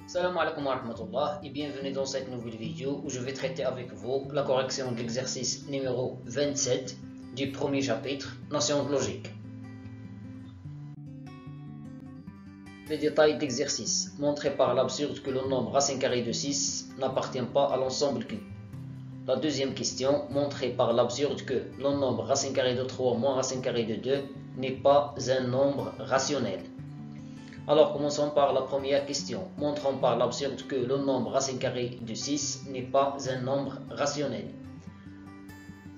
Salam alaikum wa rahmatullah et bienvenue dans cette nouvelle vidéo où je vais traiter avec vous la correction de l'exercice numéro 27 du premier chapitre, notion de logique. Les détails d'exercice montrés par l'absurde que le nombre racine carrée de 6 n'appartient pas à l'ensemble Q. La deuxième question montrée par l'absurde que le nombre racine carrée de 3 moins racine carrée de 2 n'est pas un nombre rationnel. Alors commençons par la première question, montrant par l'absurde que le nombre racine carrée de 6 n'est pas un nombre rationnel.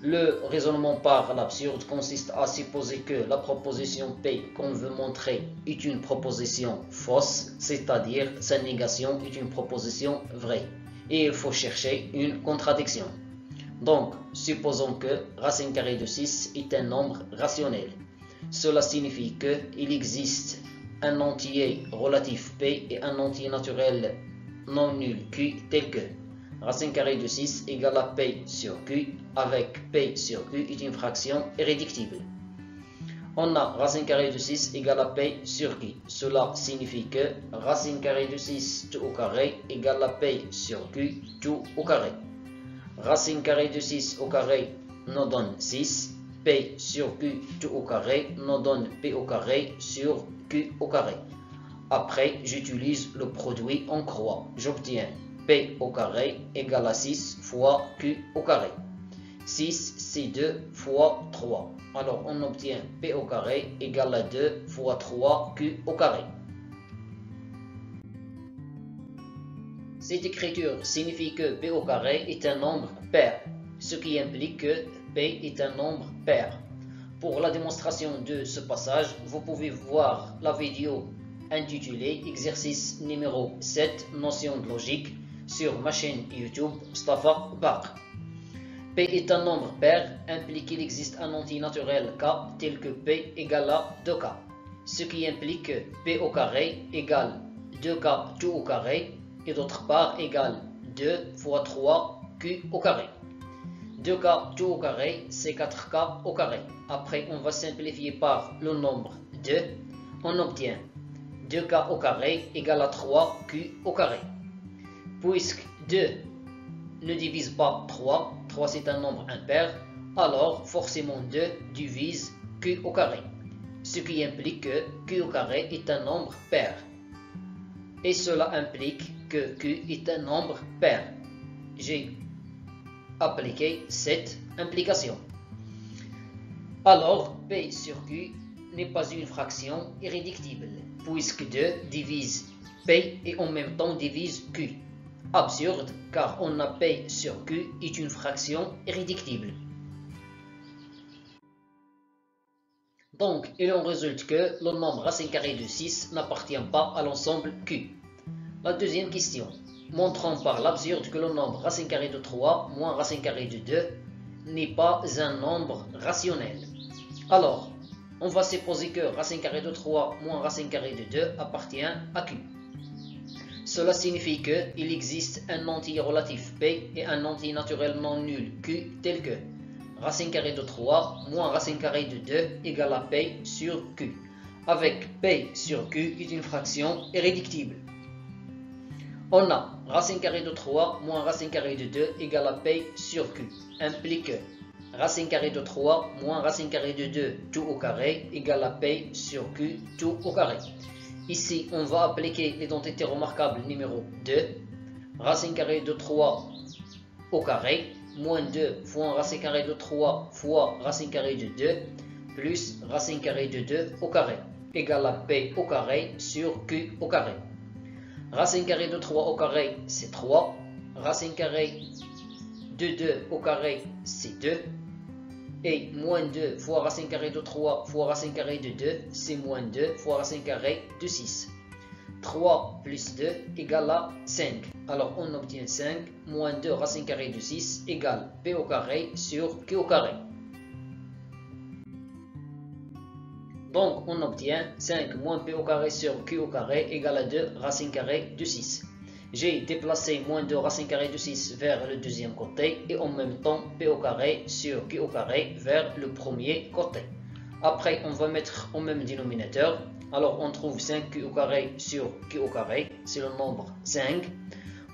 Le raisonnement par l'absurde consiste à supposer que la proposition P qu'on veut montrer est une proposition fausse, c'est-à-dire sa négation est une proposition vraie, et il faut chercher une contradiction. Donc, supposons que racine carrée de 6 est un nombre rationnel. Cela signifie qu'il existe un entier relatif P et un entier naturel non nul Q tel que racine carrée de 6 égale à P sur Q avec P sur Q est une fraction irréductible. On a racine carrée de 6 égale à P sur Q. Cela signifie que racine carrée de 6 tout au carré égale à P sur Q tout au carré. Racine carrée de 6 au carré nous donne 6. P sur Q tout au carré nous donne P au carré sur Q au carré. Après, j'utilise le produit en croix. J'obtiens P au carré égale à 6 fois Q au carré. 6, c'est 2 fois 3. Alors, on obtient P au carré égale à 2 fois 3 Q au carré. Cette écriture signifie que P au carré est un nombre pair, ce qui implique que P est un nombre pair. Pour la démonstration de ce passage, vous pouvez voir la vidéo intitulée Exercice numéro 7, notion de logique, sur ma chaîne YouTube Mustafa Bakr. P est un nombre pair, implique qu'il existe un entier naturel K tel que P égale à 2K, ce qui implique que P au carré égale 2K tout au carré et d'autre part égale 2 fois 3 Q au carré. 2K tout au carré, c'est 4K au carré. Après, on va simplifier par le nombre 2. On obtient 2K au carré égale à 3Q au carré. Puisque 2 ne divise pas 3, 3 c'est un nombre impair, alors forcément 2 divise Q au carré. Ce qui implique que Q au carré est un nombre pair. Et cela implique que Q est un nombre pair. J'ai appliquer cette implication. Alors, P sur Q n'est pas une fraction irréductible, puisque 2 divise P et en même temps divise Q. Absurde, car on a P sur Q est une fraction irréductible. Donc, il en résulte que le nombre racine carrée de 6 n'appartient pas à l'ensemble Q. La deuxième question. Montrant par l'absurde que le nombre racine carrée de 3 moins racine carrée de 2 n'est pas un nombre rationnel. Alors, on va supposer que racine carrée de 3 moins racine carrée de 2 appartient à Q. Cela signifie qu'il existe un entier relatif P et un entier naturel non nul Q tel que racine carrée de 3 moins racine carrée de 2 égale à P sur Q, avec P sur Q est une fraction irréductible. On a racine carrée de 3 moins racine carrée de 2 égale à P sur Q, implique que racine carrée de 3 moins racine carrée de 2 tout au carré égale à P sur Q tout au carré. Ici, on va appliquer l'identité remarquable numéro 2, racine carrée de 3 au carré, moins 2 fois racine carrée de 3 fois racine carrée de 2, plus racine carrée de 2 au carré, égale à P au carré sur Q au carré. Racine carrée de 3 au carré, c'est 3. Racine carrée de 2 au carré, c'est 2. Et moins 2 fois racine carrée de 3 fois racine carrée de 2, c'est moins 2 fois racine carrée de 6. 3 plus 2 égale à 5. Alors on obtient 5 moins 2 racine carrée de 6 égale P au carré sur Q au carré. Donc, on obtient 5 moins P au carré sur Q au carré égale à 2 racine carrée de 6. J'ai déplacé moins 2 racine carrée de 6 vers le deuxième côté et en même temps P au carré sur Q au carré vers le premier côté. Après, on va mettre au même dénominateur. Alors on trouve 5q au carré sur q au carré, c'est le nombre 5,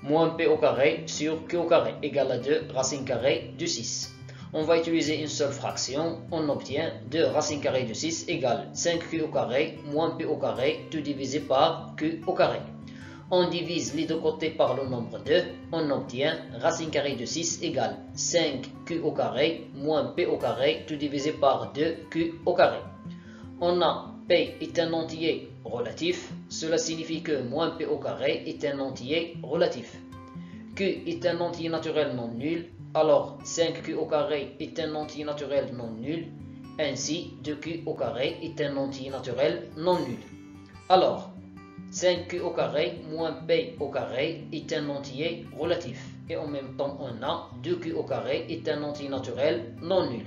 moins p au carré sur q au carré, égale à 2 racine carrée de 6. On va utiliser une seule fraction, on obtient 2 racine carrée de 6 égale 5q au carré moins p au carré, tout divisé par q au carré. On divise les deux côtés par le nombre 2, on obtient racine carrée de 6 égale 5q au carré moins p au carré, tout divisé par 2q au carré. On a p est un entier relatif, cela signifie que moins p au carré est un entier relatif. Q est un entier naturel non nul, alors 5q au carré est un entier naturel non nul, ainsi 2q au carré est un entier naturel non nul. Alors, 5q au carré moins p au carré est un entier relatif, et en même temps on a 2q au carré est un entier naturel non nul.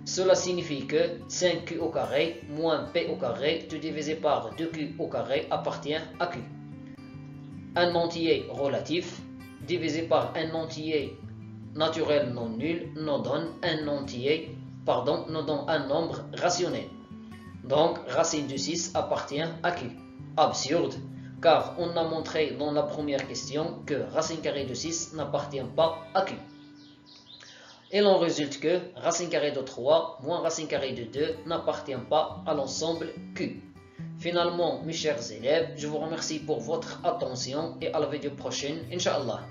Cela signifie que 5q au carré moins p au carré tout divisé par 2q au carré appartient à q. Un entier relatif divisé par un entier naturel non nul nous donne un nombre rationnel. Donc racine de 6 appartient à q. Absurde, car on a montré dans la première question que racine carrée de 6 n'appartient pas à q. Il en résulte que racine carrée de 3 moins racine carrée de 2 n'appartient pas à l'ensemble Q. Finalement, mes chers élèves, je vous remercie pour votre attention et à la vidéo prochaine, Inch'Allah.